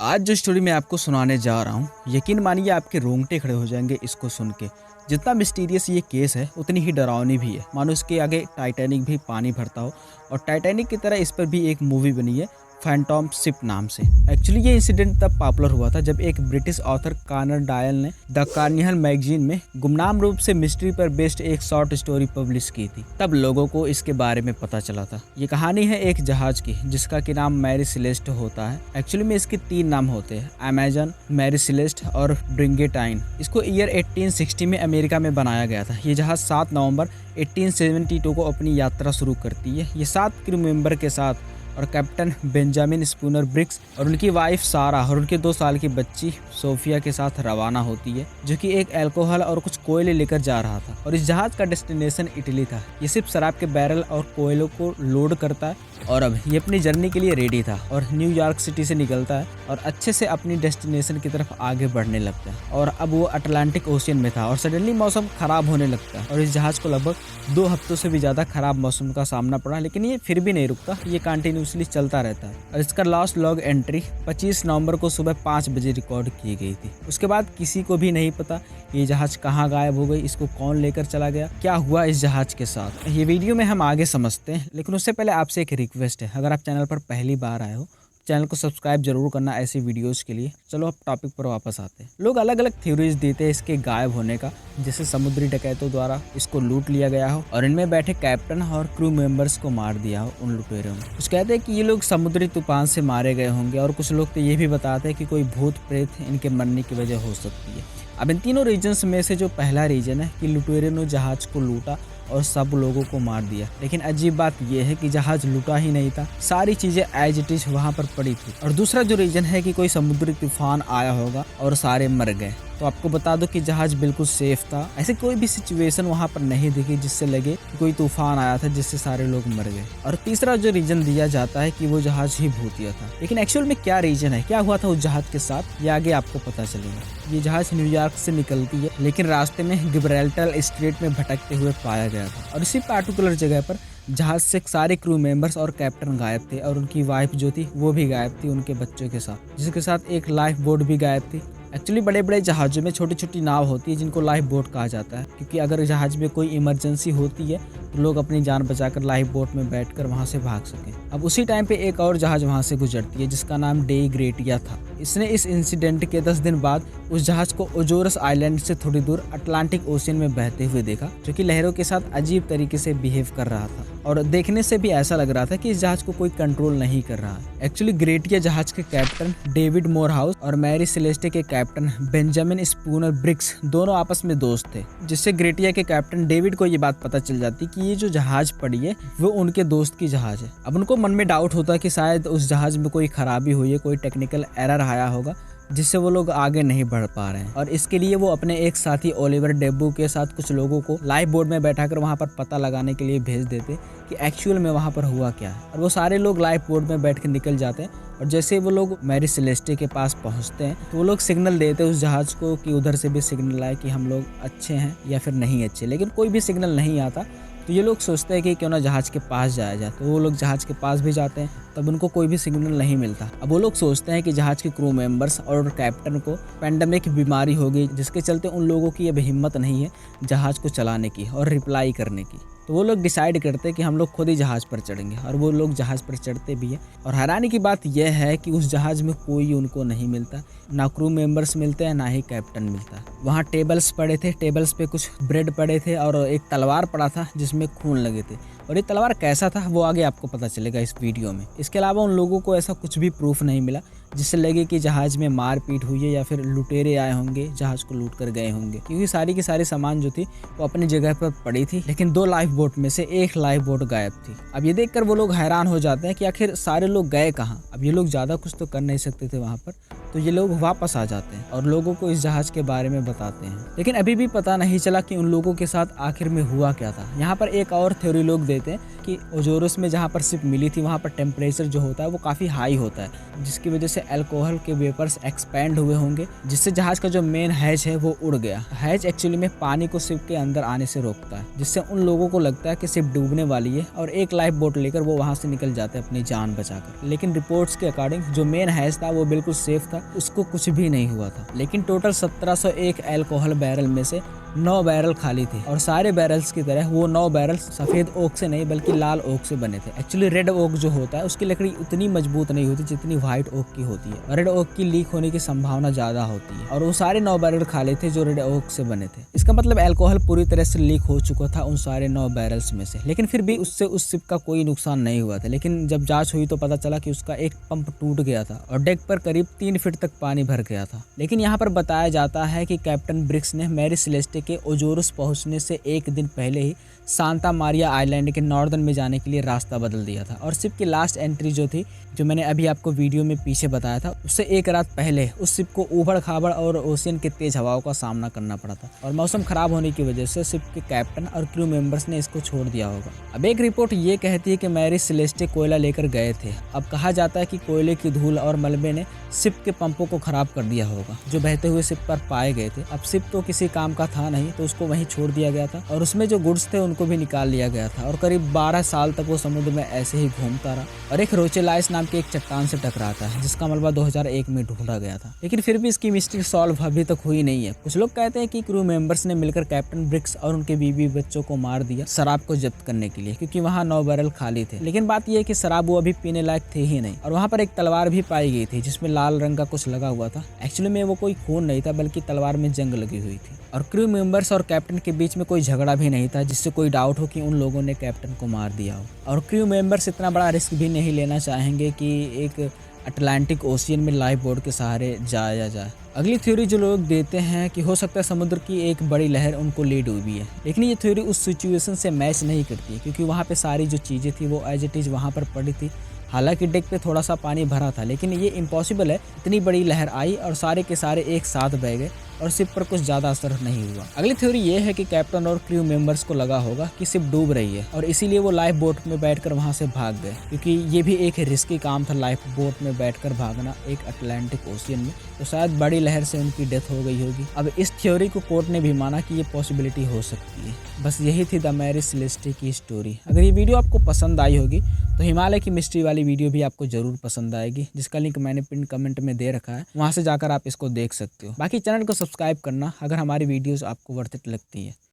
आज जो स्टोरी मैं आपको सुनाने जा रहा हूँ, यकीन मानिए आपके रोंगटे खड़े हो जाएंगे इसको सुन के। जितना मिस्टीरियस ये केस है उतनी ही डरावनी भी है। मानो इसके आगे टाइटैनिक भी पानी भरता हो। और टाइटैनिक की तरह इस पर भी एक मूवी बनी है फैंटम शिप नाम से। एक्चुअली ये इंसिडेंट तब पॉपुलर हुआ था जब एक ब्रिटिश ऑथर कॉनर डायल ने द कार्नियल मैगजीन में गुमनाम रूप से मिस्ट्री पर बेस्ड एक शॉर्ट स्टोरी पब्लिश की थी। तब लोगों को इसके बारे में पता चला था। ये कहानी है एक जहाज की जिसका कि नाम मैरी सेलेस्ट होता है। एक्चुअली में इसके 3 नाम होते हैं, अमेजन, मैरी सेलेस्ट और ब्रिंगेटाइन। इसको ईयर 1860 में अमेरिका में बनाया गया था। ये जहाज 7 नवंबर 1872 को अपनी यात्रा शुरू करती है। ये 7 क्रू मेंबर के साथ और कैप्टन बेंजामिन स्पूनर ब्रिक्स और उनकी वाइफ सारा और उनके 2 साल की बच्ची सोफिया के साथ रवाना होती है, जो कि एक अल्कोहल और कुछ कोयले लेकर जा रहा था। और इस जहाज का डेस्टिनेशन इटली था। ये सिर्फ शराब के बैरल और कोयलों को लोड करता है और अब ये अपनी जर्नी के लिए रेडी था और न्यूयॉर्क सिटी से निकलता है और अच्छे से अपनी डेस्टिनेशन की तरफ आगे बढ़ने लगता है। और अब वो अटलांटिक ओशियन में था और सडनली मौसम खराब होने लगता है और इस जहाज को लगभग 2 हफ्तों से भी ज़्यादा खराब मौसम का सामना पड़ा, लेकिन ये फिर भी नहीं रुकता। ये कंटिन्यूसली चलता रहता है और इसका लास्ट लॉग एंट्री 25 नवंबर को सुबह 5 बजे रिकॉर्ड की गई थी। उसके बाद किसी को भी नहीं पता ये जहाज कहाँ गायब हो गई, इसको कौन लेकर चला गया, क्या हुआ इस जहाज के साथ। ये वीडियो में हम आगे समझते हैं, लेकिन उससे पहले आपसे एक रिक्वेस्ट है, अगर आप चैनल पर पहली बार आए हो चैनल को सब्सक्राइब जरूर करना ऐसी वीडियोस के लिए। चलो अब टॉपिक पर वापस आते हैं। लोग अलग अलग थ्योरीज देते हैं इसके गायब होने का, जैसे समुद्री डकैतों द्वारा इसको लूट लिया गया हो और इनमें बैठे कैप्टन और क्रू मेंबर्स को मार दिया हो उन लुटेरों ने। कुछ कहते हैं कि ये लोग समुद्री तूफान से मारे गए होंगे और कुछ लोग तो ये भी बताते हैं कि कोई भूत प्रेत इनके मरने की वजह हो सकती है। अब इन तीनों रीजन्स में से जो पहला रीजन है कि लुटेरों ने जहाज को लूटा और सब लोगों को मार दिया, लेकिन अजीब बात यह है कि जहाज लूटा ही नहीं था, सारी चीजें एज इट इज वहां पर पड़ी थी। और दूसरा जो रीजन है कि कोई समुद्री तूफान आया होगा और सारे मर गए। तो आपको बता दो कि जहाज बिल्कुल सेफ था। ऐसे कोई भी सिचुएशन वहां पर नहीं दिखी जिससे लगे कि कोई तूफान आया था जिससे सारे लोग मर गए। और तीसरा जो रीजन दिया जाता है कि वो जहाज ही भूतिया था। लेकिन एक्चुअल में क्या रीजन है, क्या हुआ था उस जहाज के साथ, ये आगे आपको पता चलेगा। ये जहाज न्यूयॉर्क से निकलती है, लेकिन रास्ते में गिब्राल्टर स्ट्रेट में भटकते हुए पाया गया था और इसी पार्टिकुलर जगह पर जहाज से सारे क्रू मेंबर्स और कैप्टन गायब थे और उनकी वाइफ जो थी वो भी गायब थी उनके बच्चों के साथ, जिसके साथ एक लाइफ बोट भी गायब थी। एक्चुअली बड़े बड़े जहाज़ों में छोटी छोटी नाव होती है जिनको लाइफ बोट कहा जाता है, क्योंकि अगर जहाज में कोई इमरजेंसी होती है तो लोग अपनी जान बचाकर लाइफ बोट में बैठकर वहां से भाग सकें। अब उसी टाइम पे एक और जहाज वहां से गुजरती है जिसका नाम डे ग्रेटिया था। इसने इस इंसिडेंट के 10 दिन बाद उस जहाज को ओजोरस आइलैंड से थोड़ी दूर अटलांटिक ओशियन में बहते हुए देखा, जो कि लहरों के साथ अजीब तरीके से बिहेव कर रहा था और देखने से भी ऐसा लग रहा था कि इस जहाज को कोई कंट्रोल नहीं कर रहा है। एक्चुअली ग्रेटिया जहाज के कैप्टन डेविड मोरहाउस और मैरी सेलेस्टे के कैप्टन बेंजामिन स्पूनर ब्रिक्स दोनों आपस में दोस्त थे, जिससे ग्रेटिया के कैप्टन डेविड को ये बात पता चल जाती कि ये जो जहाज पड़ी है वो उनके दोस्त की जहाज है। अब उनको मन में डाउट होता कि शायद उस जहाज में कोई खराबी हुई है, कोई टेक्निकल एरर आया होगा जिससे वो लोग आगे नहीं बढ़ पा रहे हैं। और इसके लिए वो अपने एक साथी ओलिवर डेब्बू के साथ कुछ लोगों को लाइफ बोट में बैठाकर वहां पर पता लगाने के लिए भेज देते कि एक्चुअल में वहां पर हुआ क्या है। और वो सारे लोग लाइफ बोट में बैठ के निकल जाते हैं और जैसे वो लोग मैरी सेलेस्टे के पास पहुंचते हैं तो वो लोग सिग्नल देते हैं उस जहाज को कि उधर से भी सिग्नल आए कि हम लोग अच्छे हैं या फिर नहीं अच्छे, लेकिन कोई भी सिग्नल नहीं आता। तो ये लोग सोचते हैं कि क्यों ना जहाज के पास जाया जाए। तो वो लोग जहाज के पास भी जाते हैं, तब उनको कोई भी सिग्नल नहीं मिलता। अब वो लोग सोचते हैं कि जहाज के क्रू मेंबर्स और कैप्टन को पेंडेमिक बीमारी हो गई, जिसके चलते उन लोगों की अब हिम्मत नहीं है जहाज को चलाने की और रिप्लाई करने की। तो वो लोग डिसाइड करते हैं कि हम लोग खुद ही जहाज पर चढ़ेंगे और वो लोग जहाज पर चढ़ते भी हैं। और हैरानी की बात यह है कि उस जहाज में कोई उनको नहीं मिलता, ना क्रू मेंबर्स मिलते हैं ना ही कैप्टन मिलता है। वहाँ टेबल्स पड़े थे, टेबल्स पे कुछ ब्रेड पड़े थे और एक तलवार पड़ा था जिसमें खून लगे थे। और ये तलवार कैसा था वो आगे आपको पता चलेगा इस वीडियो में। इसके अलावा उन लोगों को ऐसा कुछ भी प्रूफ नहीं मिला जिससे लगे कि जहाज में मारपीट हुई है या फिर लुटेरे आए होंगे जहाज को लूट कर गए होंगे, क्योंकि सारी की सारी सामान जो थी वो अपनी जगह पर पड़ी थी। लेकिन 2 लाइफ बोट में से एक लाइफ बोट गायब थी। अब ये देखकर वो लोग हैरान हो जाते हैं कि आखिर सारे लोग गए कहाँ। अब ये लोग ज़्यादा कुछ तो कर नहीं सकते थे वहाँ पर, तो ये लोग वापस आ जाते हैं और लोगों को इस जहाज के बारे में बताते हैं। लेकिन अभी भी पता नहीं चला कि उन लोगों के साथ आखिर में हुआ क्या था। यहाँ पर एक और थ्योरी लोग देते हैं कि ओजोरस में जहाँ पर शिप मिली थी वहाँ पर टेम्परेचर जो होता है वो काफ़ी हाई होता है, जिसकी वजह से अल्कोहल के वेपर्स एक्सपैंड हुए होंगे, जिससे जहाज का जो मेन हैच है वो उड़ गया। हैच एक्चुअली में पानी को शिप के अंदर आने से रोकता है, जिससे उन लोगों को लगता है कि शिप डूबने वाली है और एक लाइफ बोट लेकर वो वहाँ से निकल जाते हैं अपनी जान बचाकर। लेकिन रिपोर्ट्स के अकॉर्डिंग जो मेन हैच था वो बिल्कुल सेफ था, उसको कुछ भी नहीं हुआ था। लेकिन टोटल 1701 अल्कोहल बैरल में से 9 बैरल खाली थे और सारे बैरल्स की तरह वो 9 बैरल सफ़ेद ओक से नहीं बल्कि लाल ओक से बने थे। एक्चुअली रेड ओक जो होता है उसकी लकड़ी उतनी मजबूत नहीं होती जितनी व्हाइट ओक की होती है, और रेड ओक की लीक होने की संभावना ज़्यादा होती है, और वो सारे 9 बैरल खाली थे जो रेड ओक से बने थे। इसका मतलब अल्कोहल पूरी तरह से लीक हो चुका था उन सारे 9 बैरल्स में से। लेकिन फिर भी उससे उस शिप का कोई नुकसान नहीं हुआ था। लेकिन जब जाँच हुई तो पता चला कि उसका एक पंप टूट गया था और डेक पर करीब 3 फीट तक पानी भर गया था। लेकिन यहाँ पर बताया जाता है कि कैप्टन ब्रिक्स ने मैरी सेलेस्टे के ओजोरस पहुंचने से एक दिन पहले ही सांता मारिया आइलैंड के नॉर्दर्न में जाने के लिए रास्ता बदल दिया था, और शिप की लास्ट एंट्री जो थी, जो मैंने अभी आपको वीडियो में पीछे बताया था, उससे एक रात पहले उस शिप को ऊबड़ खाबड़ और ओशियन के तेज हवाओं का सामना करना पड़ा था, और मौसम खराब होने की वजह से शिप के कैप्टन और क्रू मेंबर्स ने इसको छोड़ दिया होगा। अब एक रिपोर्ट ये कहती है कि मैरी सेलेस्टे कोयला लेकर गए थे। अब कहा जाता है कि कोयले की धूल और मलबे ने शिप के पंपों को खराब कर दिया होगा जो बहते हुए शिप पर पाए गए थे। अब शिप तो किसी काम का था नहीं, तो उसको वहीं छोड़ दिया गया था, और उसमें जो गुड्स थे उनको भी निकाल लिया गया था, और करीब 12 साल तक वो समुद्र में ऐसे ही घूमता रहा और एक रोचेलाइस नाम के एक चट्टान से टकराता है जिसका मलबा 2001 में ढूंढा गया था। लेकिन फिर भी इसकी मिस्ट्री सॉल्व अभी तक हुई नहीं है। कुछ लोग कहते हैं कि क्रू मेंबर्स ने मिलकर कैप्टन ब्रिक्स और उनके बीवी बच्चों को मार दिया शराब को जब्त करने के लिए, क्योंकि वहाँ 9 बैरल खाली थे। लेकिन बात यह है कि शराब वो अभी पीने लायक थे ही नहीं, और वहाँ पर एक तलवार भी पाई गई थी जिसमें लाल रंग का कुछ लगा हुआ था। एक्चुअली में वो कोई खून नहीं था बल्कि तलवार में जंग लगी हुई थी, और क्रू मेंबर्स और कैप्टन के बीच में कोई झगड़ा भी नहीं था जिससे कोई डाउट हो कि उन लोगों ने कैप्टन को मार दिया हो। और क्रू मेंबर्स इतना बड़ा रिस्क भी नहीं लेना चाहेंगे कि एक अटलांटिक ओशियन में लाइफ बोट के सहारे जाया जाए। अगली थ्योरी जो लोग देते हैं कि हो सकता है समुद्र की एक बड़ी लहर उनको ले डूबी है, लेकिन ये थ्योरी उस सिचुएशन से मैच नहीं करती, क्योंकि वहाँ पे सारी जो चीज़ें थी वो एज इट इज़ वहाँ पर पड़ी थी। हालांकि डेक पे थोड़ा सा पानी भरा था, लेकिन ये इम्पॉसिबल है। इतनी बड़ी लहर आई और सारे के सारे एक साथ बह गए और शिप पर कुछ ज़्यादा असर नहीं हुआ। अगली थ्योरी ये है कि कैप्टन और क्रू मेंबर्स को लगा होगा कि शिप डूब रही है और इसीलिए वो लाइफ बोट में बैठकर वहाँ से भाग गए, क्योंकि ये भी एक रिस्की काम था लाइफ बोट में बैठकर भागना एक अटलांटिक ओशियन में, तो शायद बड़ी लहर से उनकी डेथ हो गई होगी। अब इस थ्योरी को कोर्ट ने भी माना कि ये पॉसिबिलिटी हो सकती है। बस यही थी द मैरी सेलेस्टे की स्टोरी। अगर ये वीडियो आपको पसंद आई होगी तो हिमालय की मिस्ट्री वाली वीडियो भी आपको जरूर पसंद आएगी, जिसका लिंक मैंने पिन कमेंट में दे रखा है, वहां से जाकर आप इसको देख सकते हो। बाकी चैनल को सब्सक्राइब करना अगर हमारी वीडियोस आपको वर्थ इट लगती है।